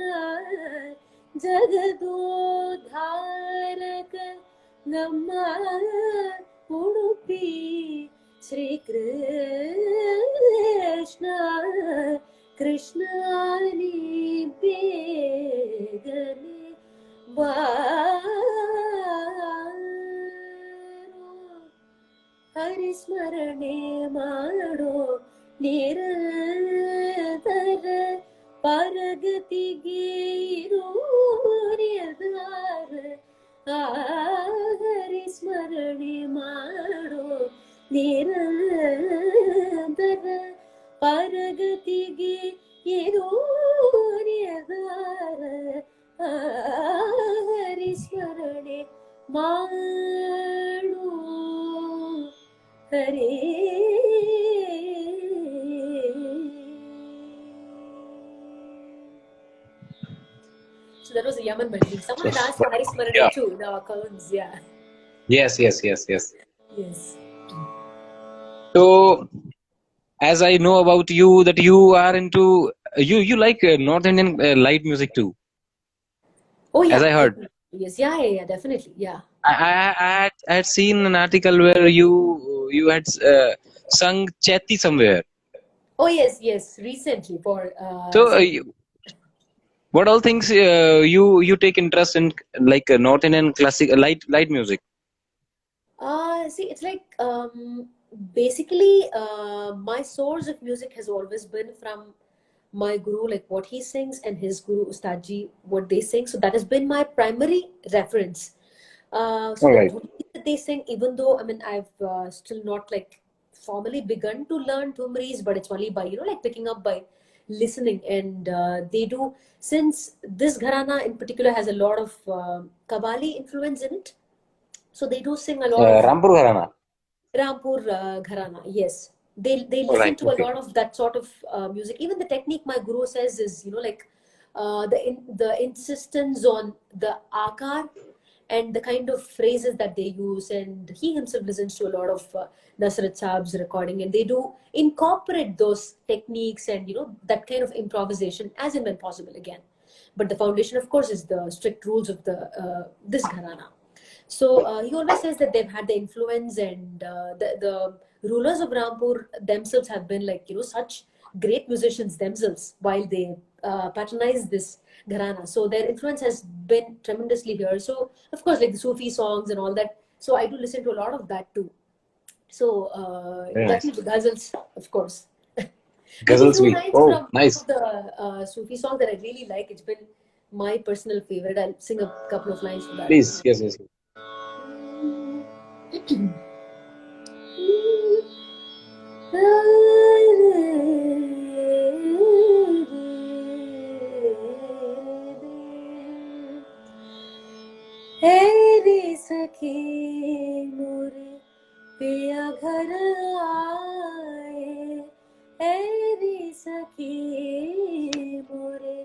Speaker 2: ಜಗದೋದ್ಧಾರಕ ನಮ್ಮ ಉಡುಪಿ ಶ್ರೀ ಕೃಷ್ಣ, ಕೃಷ್ಣನಿ ಬೇಗನೆ ಬಾರೋ, ಹರಿಸ್ಮರಣೆ ಮಾಡೋ ನಿರಂತರ, ಪರಗತಿಗೆ ಇರೋ ನಿರ್ಧಾರ, ಹರಿಸ್ಮರಣೆ ಮಾಡೋ ನಿರಂತರ, ಪರಗತಿಗೆ ಇರೋ ನಿರ್ಧಾರ, ಹರಿಸ್ಮರಣೆ ಮಾಡು ಹರೇ. So that was a Yaman melody. Someone had asked for Hari Smarane
Speaker 3: Yeah.
Speaker 2: too in our accounts. Yeah.
Speaker 3: Yes.
Speaker 2: Yes.
Speaker 3: So, as I know about you, that you are into you like North Indian light music too.
Speaker 2: Oh yeah.
Speaker 3: As I heard,
Speaker 2: Yes. Yeah. Definitely. Yeah.
Speaker 3: I had seen an article where you had sung Chetty somewhere.
Speaker 2: Oh yes. Recently for
Speaker 3: So, what all things you take interest in, like North Indian classic light music?
Speaker 2: See, it's like basically my source of music has always been from my guru, like what he sings, and his guru Ustadji, what they sing. So that has been my primary reference. So
Speaker 3: All
Speaker 2: the
Speaker 3: right.
Speaker 2: dhuni that they sing, even though I mean I've still not like formally begun to learn thumris, but it's only by like picking up by listening, and they do, since this gharana in particular has a lot of Qawwali influence in it. So they do sing a lot of
Speaker 3: Rampur Gharana.
Speaker 2: Rampur Gharana, yes. They
Speaker 3: All
Speaker 2: listen
Speaker 3: right.
Speaker 2: to
Speaker 3: Okay.
Speaker 2: a lot of that sort of music. Even the technique my guru says is, like the insistence on the akar and the kind of phrases that they use. And he himself listens to a lot of Nasrat Saab's recording, and they do incorporate those techniques and that kind of improvisation as and when possible again. But the foundation, of course, is the strict rules of the this gharana. So he always says that they've had the influence, and the rulers of Rampur themselves have been like such great musicians themselves while they patronize this gharana. So their influence has been tremendously here. So of course, like the Sufi songs and all that. So I do listen to a lot of that too. So
Speaker 3: Very nice.
Speaker 2: definitely ghazals, of course. Maybe a
Speaker 3: Ghazal
Speaker 2: few
Speaker 3: sweet.
Speaker 2: lines
Speaker 3: Oh,
Speaker 2: from
Speaker 3: nice.
Speaker 2: one of the Sufi songs that I really like. It's been my personal favorite. I'll sing a couple of lines from that.
Speaker 3: Please. Yes, yes.
Speaker 2: रे सखी मोरे पिया घर आए, रे सखी मोरे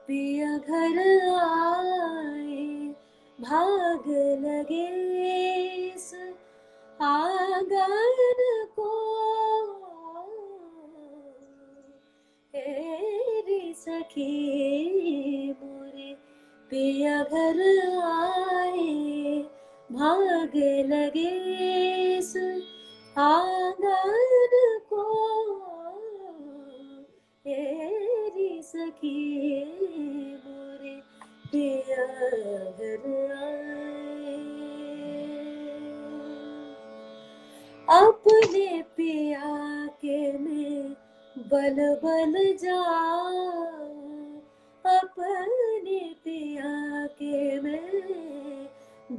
Speaker 2: पिया घर आए, भाग लगे इस आंगन को, रे सखी मोरे पिया घर आए, भाग लगे इस आंगन को, रे सखी मोरे पिया घर आए। अपने पिया के मैं बल बल जाऊं, अपने पिया के मैं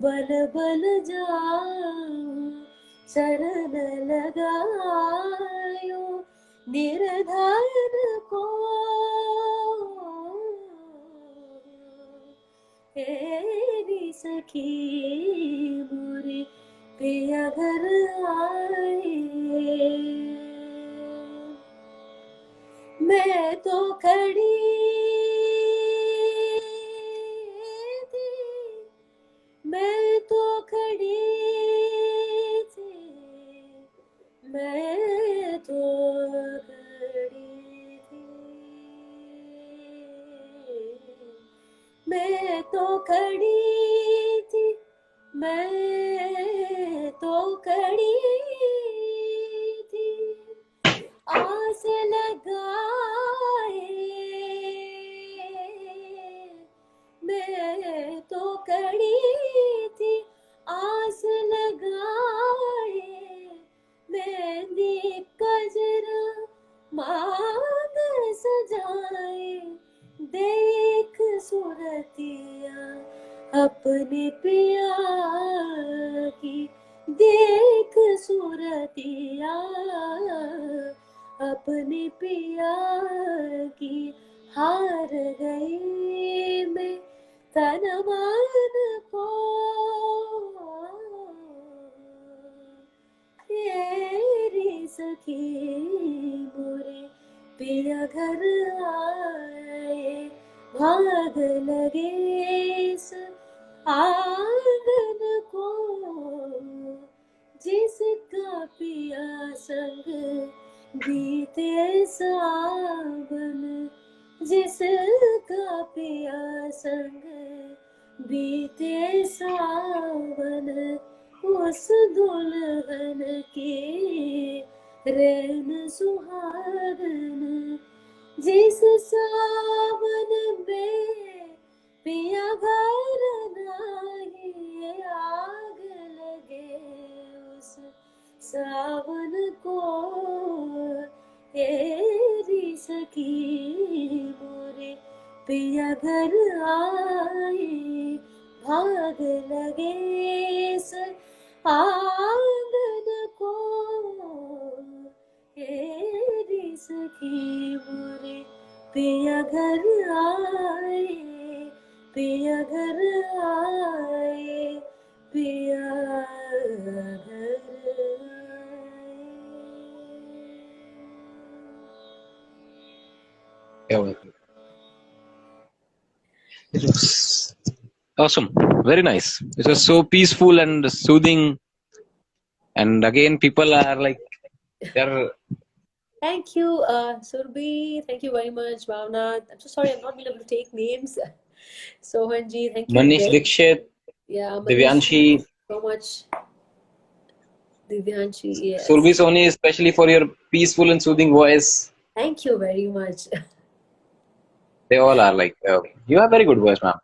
Speaker 2: बल बल जाऊं, शरण लगायो निर्धन को, रे सखी मोरे पिया घर आए। मैं तो खड़ी थी, मैं तो खड़ी थी, मैं तो खड़ी थी, मैं तो खड़ी थी, मैं तो खड़ी थी, आस लगाए, मैं तो खड़ी थी, आस लगाए, मेहंदी कजरा मांग सजाए, देख सूरतिया अपने पिया की, देख सूरतिया अपने पिया की, हार गई मैं तन मन को, रे सखी मोरे पिया घर आए, भाग लगे इस आंगन को, जिसका पिया संग बीते सावन, जिसका पिया संग बीते सावन, उस दुल्हन के रैन सुहागन, जिस सावन में पिया घर नाही, आग लगे उस सावन को, रे सखी मोरे पिया घर आए, भाग लगे इस आंगन को, रे सखी मोरे पिया घर आए, पिया घर आए, पिया घर
Speaker 3: Yeah, it was awesome. Very nice. It was so peaceful and soothing. And again, people are like, they're
Speaker 2: Thank you, Surbhi. Thank you very much, Bhavna. I'm so sorry I'm not being able to take names. Sohanji, thank you.
Speaker 3: Manish Dixit,
Speaker 2: Yeah, Manish,
Speaker 3: Divyanshi,
Speaker 2: thank you so much. Divyanshi, yes.
Speaker 3: Surbhi Soni, especially for your peaceful and soothing voice.
Speaker 2: Thank you very much.
Speaker 3: They all are like, you have very good voice, ma'am.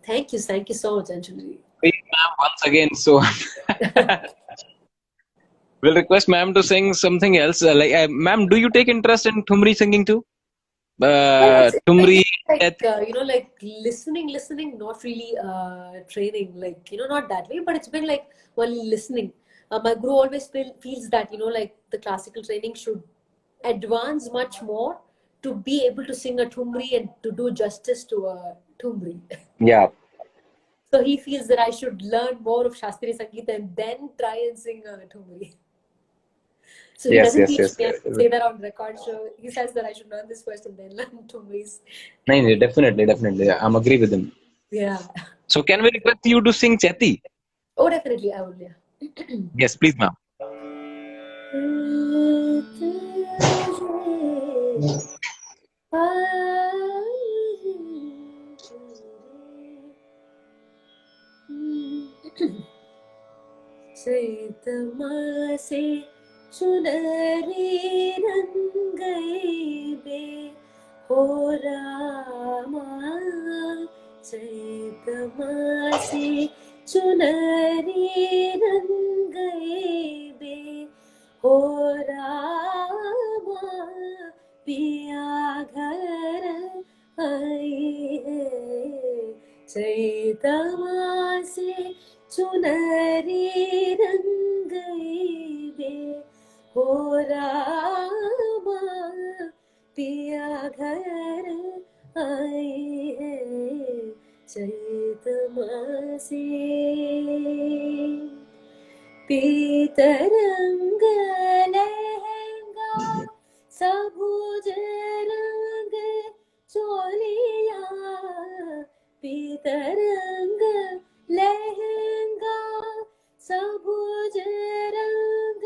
Speaker 2: Thank you so much, Anjali.
Speaker 3: Please, ma'am, once again. So we'll request ma'am to sing something else. Ma'am, do you take interest in Thumri singing too?
Speaker 2: Well, it's been
Speaker 3: Thumri.
Speaker 2: like like listening, not really training, like not that way, but it's been like only listening. My guru always feels that like the classical training should advance much more to be able to sing a thumri and to do justice to a thumri.
Speaker 3: Yeah.
Speaker 2: So he feels that I should learn more of Shastriya Sangeet and then try and sing a thumri. So he
Speaker 3: Yes,
Speaker 2: doesn't
Speaker 3: yes,
Speaker 2: teach
Speaker 3: yes.
Speaker 2: me. I can say that on record. So he says that I should learn this first and then learn thumris.
Speaker 3: No, definitely, definitely. I'm agree with him.
Speaker 2: Yeah.
Speaker 3: So can we request you to sing Cheti?
Speaker 2: Oh, definitely, I would. Yeah.
Speaker 3: Yes, please, ma'am.
Speaker 2: चैत मासे चुनरी रंग गई बे हो रामा चैत मासे चुनरी रंग गई बे हो रामा पिया घर आई है चैत मासे चुनरी रंग गई बे हो रामा पिया घर आई है चैत मासे पीतरंग लहंगा सबुज रंग चोलिया पीतरंग लहंगा सबुज रंग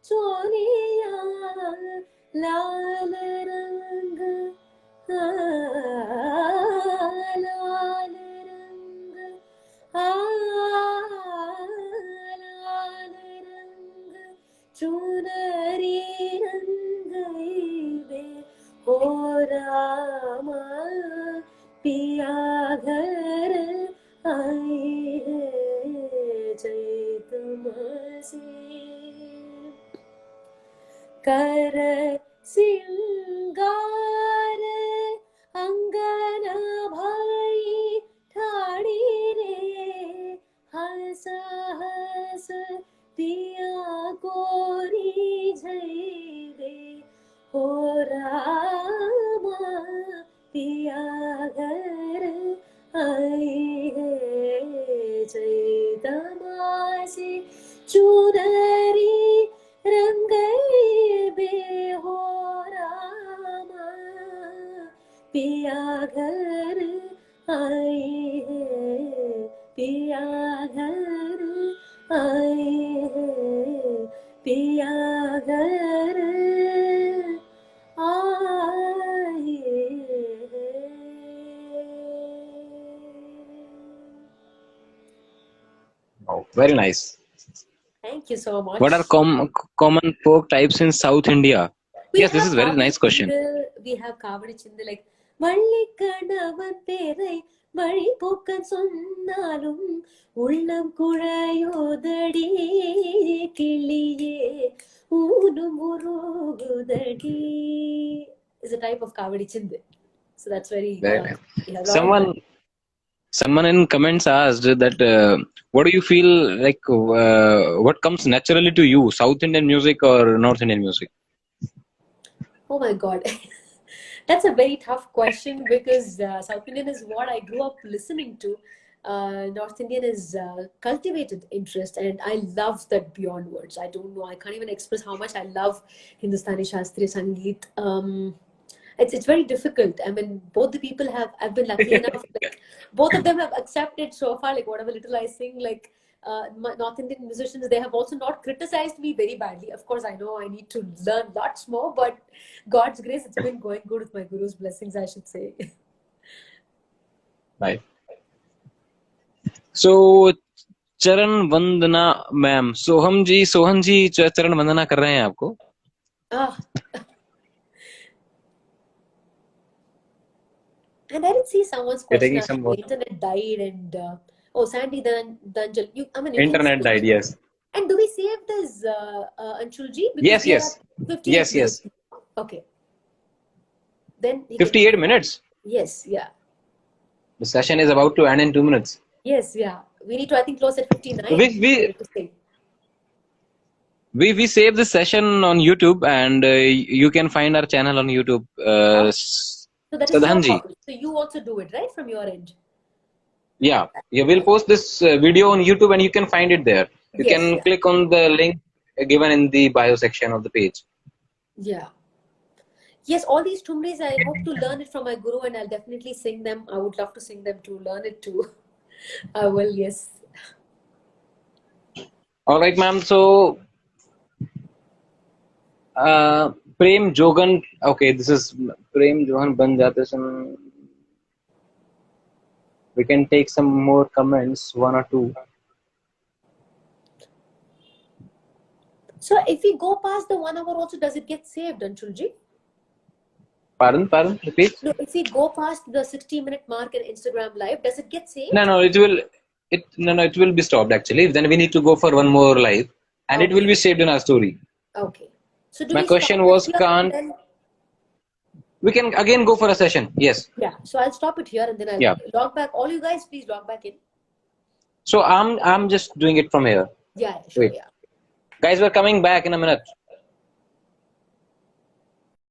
Speaker 2: चोलिया लाल रंग लाल रंग लाल रंग चुनरी रंग बे हो रामा पिया घर आई है चैत मासे कर सिंगार अंगन भाई ठाड़ी रे हंस हंस पिया गोरी झई रे हो रामा पिया घर आई है चैत मासे चुनरी रंग बे हो रामा पिया घर आई है पिया घर आई है पिया घर आई है
Speaker 3: Oh, very nice.
Speaker 2: Thank you so much.
Speaker 3: What are common folk types in South India? Yes, this is very nice question.
Speaker 2: We have Kavadi Chindal like வள்ளிக்கணவன் பேரை வழி போக்கன் சொன்னாலும் உள்ளம் குழையோதடி கிளியே ஊனும் உருகுதடி is a type of Kavadi Chindal. So that's very
Speaker 3: nice. Someone in comments asked that what do you feel like what comes naturally to you, South Indian music or North Indian music?
Speaker 2: Oh my God. That's a very tough question because South Indian is what I grew up listening to. North Indian is cultivated interest and I love that beyond words. I don't know. I can't even express how much I love Hindustani Shastriya Sangeet. It's very difficult. I mean, both the people I've been lucky enough, like, both of them have accepted so far, like whatever little I sing, like North Indian musicians, they have also not criticized me very badly. Of course, I know I need to learn lots more, but God's grace, it's been going good with my guru's blessings, I should say.
Speaker 3: Right. So, चरण वंदना ma'am, Sohan जी चरण वंदना कर रहे हैं आपको.
Speaker 2: And I didn't see someone's
Speaker 3: You're
Speaker 2: question
Speaker 3: taking
Speaker 2: as
Speaker 3: some
Speaker 2: the
Speaker 3: more.
Speaker 2: internet died and oh, Sandy Danjal. I mean, you can
Speaker 3: Internet
Speaker 2: speak.
Speaker 3: died. Yes.
Speaker 2: And do we save this, Anshulji? Because
Speaker 3: Yes.
Speaker 2: we are
Speaker 3: Yes.
Speaker 2: at 58
Speaker 3: Yes.
Speaker 2: minutes.
Speaker 3: Yes.
Speaker 2: Okay. Then he can.
Speaker 3: 58 minutes.
Speaker 2: Yes, yeah.
Speaker 3: The session is about to end in 2 minutes.
Speaker 2: Yes, yeah. We need to, I think, close at 59.
Speaker 3: We
Speaker 2: I
Speaker 3: we
Speaker 2: need to say.
Speaker 3: we save this session on YouTube, and you can find our channel on YouTube.
Speaker 2: So that is your
Speaker 3: Sadhanji.
Speaker 2: copy. So you also do it, right, from your end?
Speaker 3: Yeah, we'll post this video on YouTube, and you can find it there. You
Speaker 2: Yes,
Speaker 3: can
Speaker 2: yeah.
Speaker 3: click on the link given in the bio section of the page.
Speaker 2: Yeah. Yes, all these tumris, I hope to learn it from my guru, and I'll definitely sing them. I would love to sing them to learn it too. I will, yes.
Speaker 3: All right, ma'am. So, Prem Jogan. Okay, this is Prem Johan Ban Jate Sam. We can take some more comments, one or two.
Speaker 2: So if we go past the 1 hour also, does it get saved, Anshulji?
Speaker 3: Pardon, repeat.
Speaker 2: No, if we go past the 60-minute mark in Instagram Live, does it get saved?
Speaker 3: No, it will be stopped actually. Then we need to go for one more live, and it will be saved in our story.
Speaker 2: Okay. So do
Speaker 3: My
Speaker 2: we
Speaker 3: question
Speaker 2: stop it
Speaker 3: was,
Speaker 2: here and then?
Speaker 3: we can again go for a session? Yes.
Speaker 2: Yeah. So I'll stop it here and then I'll log back. All you guys, please log back in.
Speaker 3: So I'm just doing it from here.
Speaker 2: Yeah, sure.
Speaker 3: Wait.
Speaker 2: Yeah.
Speaker 3: Guys, we're coming back in a minute.